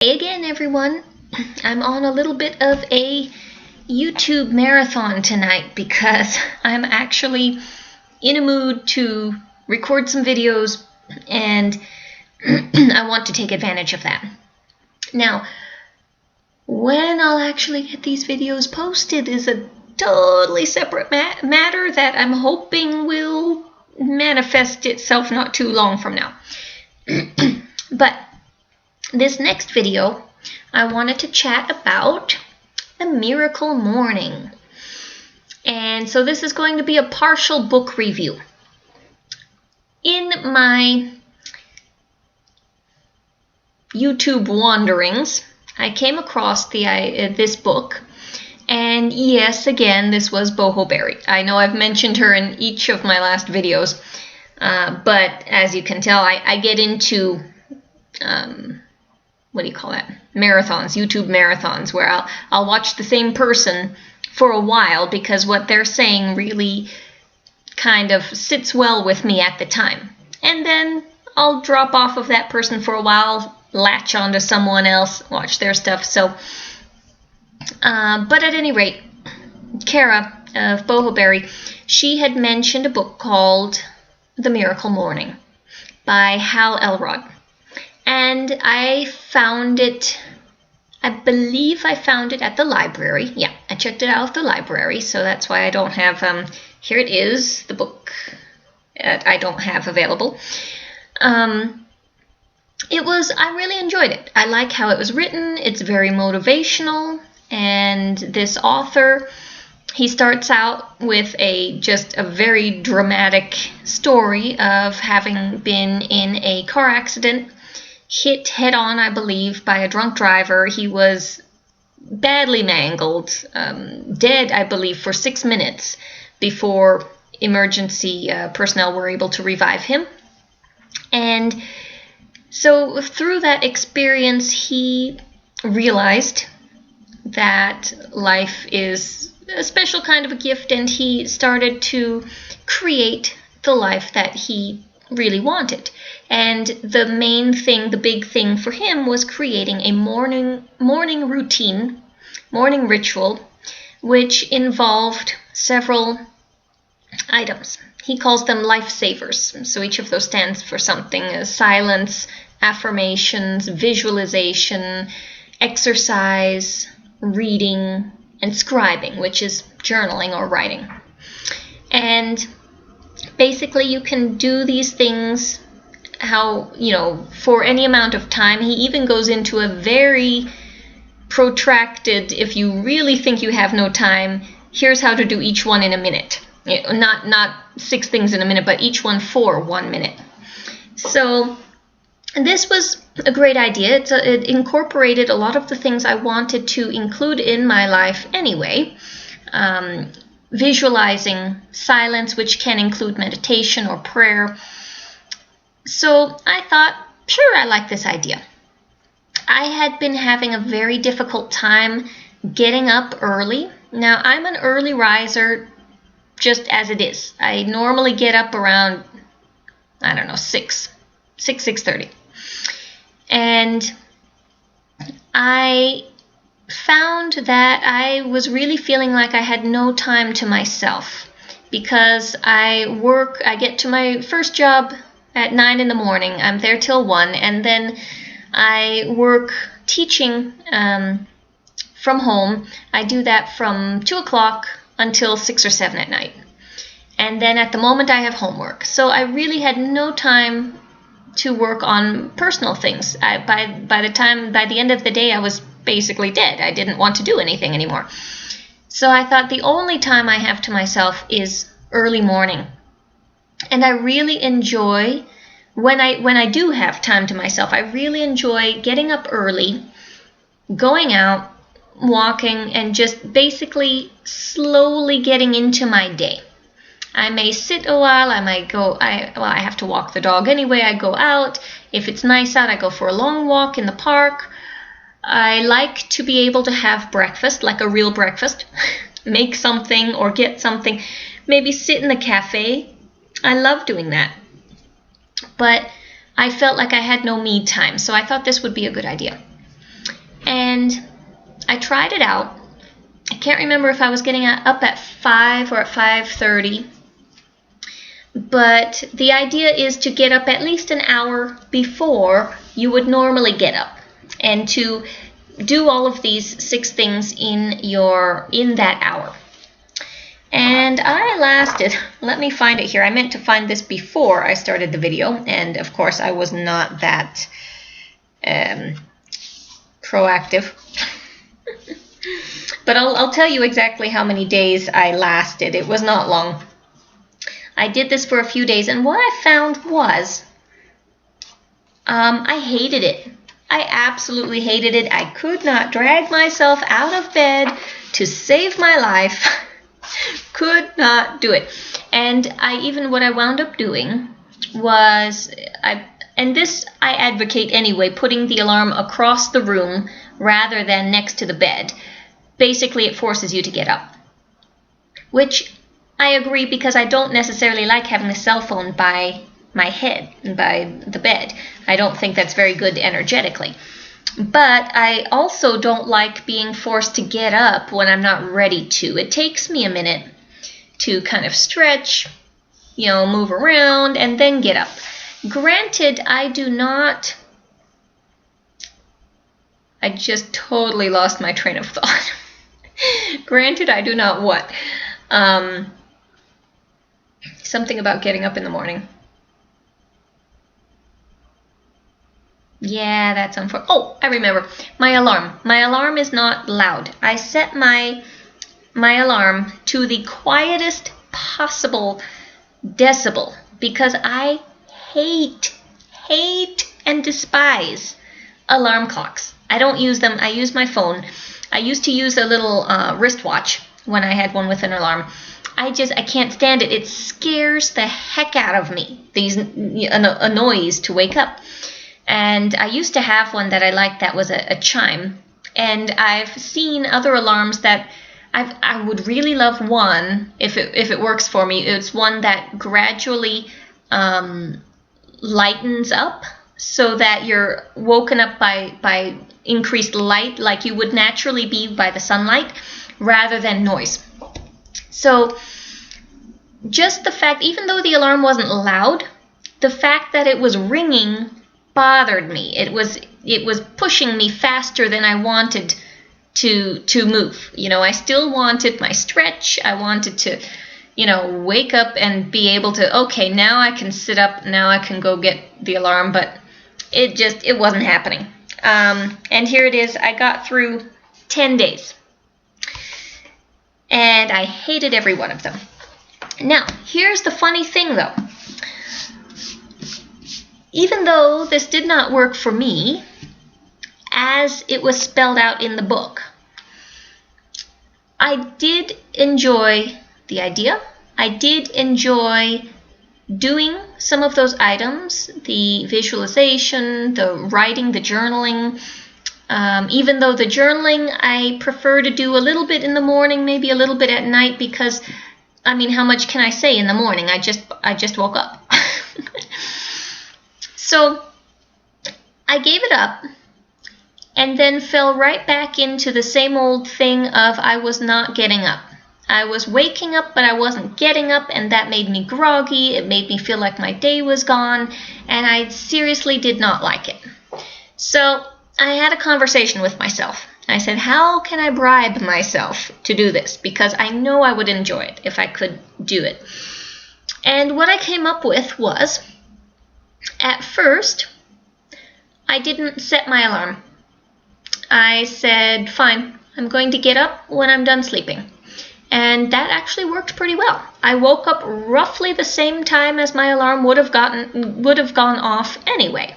Hey again, everyone. I'm on a little bit of a YouTube marathon tonight because I'm actually in a mood to record some videos and I want to take advantage of that. Now, when I'll actually get these videos posted is a totally separate matter that I'm hoping will manifest itself not too long from now. But this next video, I wanted to chat about the miracle morning. And so this is going to be a partial book review. In my YouTube wanderings, I came across this book. And yes, again, this was Boho Berry. I know I've mentioned her in each of my last videos. But as you can tell, I get into what do you call that? Marathons, YouTube marathons, where I'll watch the same person for a while because what they're saying really kind of sits well with me at the time. And then I'll drop off of that person for a while, latch onto someone else, watch their stuff. So, but at any rate, Kara of Boho Berry, she had mentioned a book called The Miracle Morning by Hal Elrod. And I found it, I believe I found it at the library. Yeah, I checked it out at the library, so that's why I don't have, here it is, the book I don't have available. I really enjoyed it. I like how it was written. It's very motivational, and this author, he starts out with just a very dramatic story of having been in a car accident, hit head-on, I believe, by a drunk driver. He was badly mangled, dead, I believe, for 6 minutes before emergency personnel were able to revive him. And so through that experience, he realized that life is a special kind of a gift, and he started to create the life that he really wanted. And the main thing, the big thing for him was creating a morning routine, morning ritual, which involved several items. He calls them lifesavers. So each of those stands for something: silence, affirmations, visualization, exercise, reading, and scribing, which is journaling or writing. And basically, you can do these things for any amount of time. He even goes into a very protracted, if you really think you have no time, here's how to do each one in a minute. Not 6 things in a minute, but each one for 1 minute. So this was a great idea. It incorporated a lot of the things I wanted to include in my life anyway. Visualizing, silence, which can include meditation or prayer. So I thought, sure, I like this idea. I had been having a very difficult time getting up early. Now, I'm an early riser just as it is. I normally get up around, 6:30. And I found that I was really feeling like I had no time to myself because I get to my first job at 9 in the morning. I'm there till 1, and then I work teaching from home. I do that from 2 o'clock until 6 or 7 at night. And then at the moment I have homework. So I really had no time to work on personal things. By the end of the day, I was basically dead. I didn't want to do anything anymore. So I thought the only time I have to myself is early morning. And I really enjoy, when I do have time to myself, I really enjoy getting up early, going out, walking, and just basically slowly getting into my day. I may sit a while, I might go, I have to walk the dog anyway, I go out. If it's nice out, I go for a long walk in the park. I like to be able to have breakfast, like a real breakfast, make something or get something, maybe sit in the cafe. I love doing that. But I felt like I had no me time, so I thought this would be a good idea. And I tried it out. I can't remember if I was getting up at 5 or at 5:30. But the idea is to get up at least an hour before you would normally get up, and to do all of these 6 things in that hour. And I lasted, let me find it here. I meant to find this before I started the video, and of course I was not that proactive. But I'll tell you exactly how many days I lasted. It was not long. I did this for a few days, and what I found was I hated it. I absolutely hated it. I could not drag myself out of bed to save my life. Could not do it. And what I wound up doing was, and this I advocate anyway, putting the alarm across the room rather than next to the bed. Basically, it forces you to get up, which I agree, because I don't necessarily like having a cell phone by my head and by the bed. I don't think that's very good energetically. But I also don't like being forced to get up when I'm not ready to. It takes me a minute to kind of stretch, move around, and then get up. Granted, I just totally lost my train of thought. Granted, I do not what? Something about getting up in the morning. Yeah, that's unfortunate. Oh, I remember. My alarm. My alarm is not loud. I set my alarm to the quietest possible decibel, because I hate and despise alarm clocks. I don't use them. I use my phone. I used to use a little wristwatch when I had one with an alarm. I can't stand it. It scares the heck out of me, a noise to wake up. And I used to have one that I liked that was a chime. And I've seen other alarms that I would really love one, if it works for me. It's one that gradually lightens up so that you're woken up by increased light, like you would naturally be by the sunlight, rather than noise. So just the fact, even though the alarm wasn't loud, the fact that it was ringing bothered me. It was pushing me faster than I wanted to move. I still wanted my stretch. I wanted to, wake up and be able to, okay, now I can sit up, now I can go get the alarm, but it wasn't happening. And here it is. I got through 10 days. And I hated every one of them. Now, here's the funny thing, though. Even though this did not work for me, as it was spelled out in the book, I did enjoy the idea. I did enjoy doing some of those items, the visualization, the writing, the journaling. Even though the journaling I prefer to do a little bit in the morning, maybe a little bit at night, because, how much can I say in the morning? I just woke up. So I gave it up, and then fell right back into the same old thing of I was not getting up. I was waking up, but I wasn't getting up, and that made me groggy. It made me feel like my day was gone, and I seriously did not like it. So I had a conversation with myself. I said, how can I bribe myself to do this? Because I know I would enjoy it if I could do it. And what I came up with was, at first, I didn't set my alarm. I said, fine, I'm going to get up when I'm done sleeping. And that actually worked pretty well. I woke up roughly the same time as my alarm would have gone off anyway.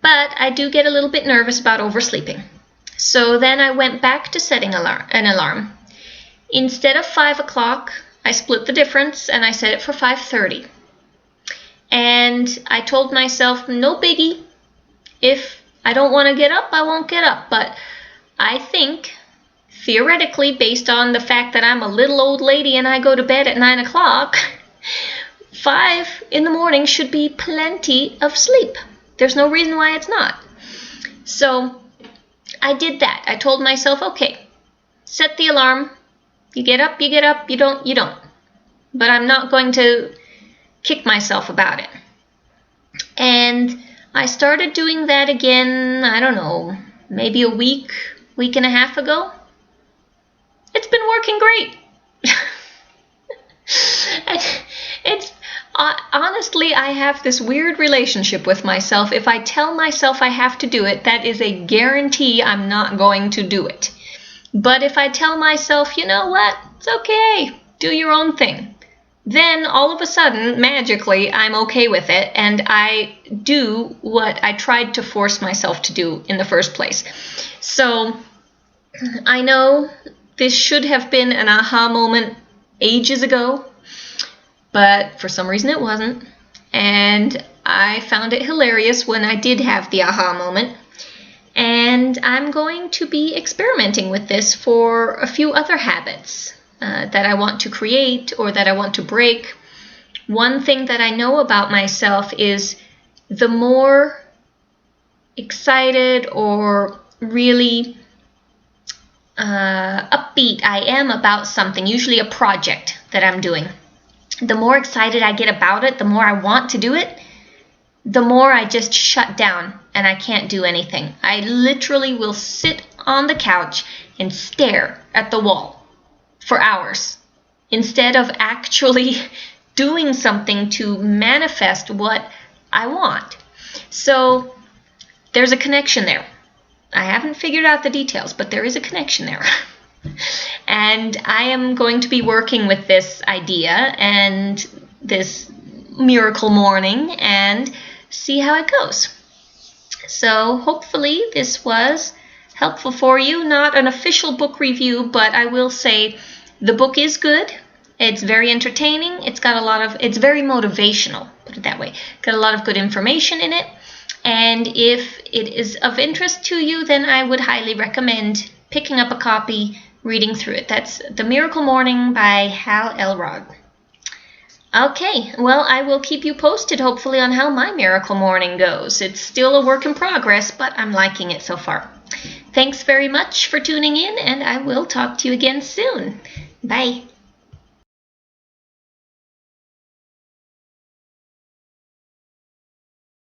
But I do get a little bit nervous about oversleeping. So then I went back to setting an alarm. Instead of 5 o'clock, I split the difference and I set it for 5:30. And I told myself, no biggie. If I don't want to get up, I won't get up. But I think, theoretically, based on the fact that I'm a little old lady and I go to bed at 9 o'clock, 5 in the morning should be plenty of sleep. There's no reason why it's not. So I did that. I told myself, okay, set the alarm. You get up, you get up. You don't, you don't. But I'm not going to kick myself about it. And I started doing that again, I don't know, maybe a week and a half ago. It's been working great. It's honestly, I have this weird relationship with myself. If I tell myself I have to do it, that is a guarantee I'm not going to do it. But if I tell myself, you know what, it's okay, do your own thing, then all of a sudden, magically, I'm okay with it, and I do what I tried to force myself to do in the first place. So I know this should have been an aha moment ages ago, but for some reason it wasn't. And I found it hilarious when I did have the aha moment. And I'm going to be experimenting with this for a few other habits that I want to create or that I want to break. One thing that I know about myself is the more excited or really upbeat I am about something, usually a project that I'm doing, the more excited I get about it, the more I want to do it, the more I just shut down and I can't do anything. I literally will sit on the couch and stare at the wall for hours instead of actually doing something to manifest what I want. So there's a connection there. I haven't figured out the details, but there is a connection there. And I am going to be working with this idea and this miracle morning and see how it goes. So hopefully this was helpful for you. Not an official book review, but I will say the book is good. It's very entertaining. It's very motivational, put it that way. Got a lot of good information in it. And if it is of interest to you, then I would highly recommend picking up a copy, reading through it. That's The Miracle Morning by Hal Elrod. Okay, well, I will keep you posted, hopefully, on how my miracle morning goes. It's still a work in progress, but I'm liking it so far. Thanks very much for tuning in, and I will talk to you again soon. Bye.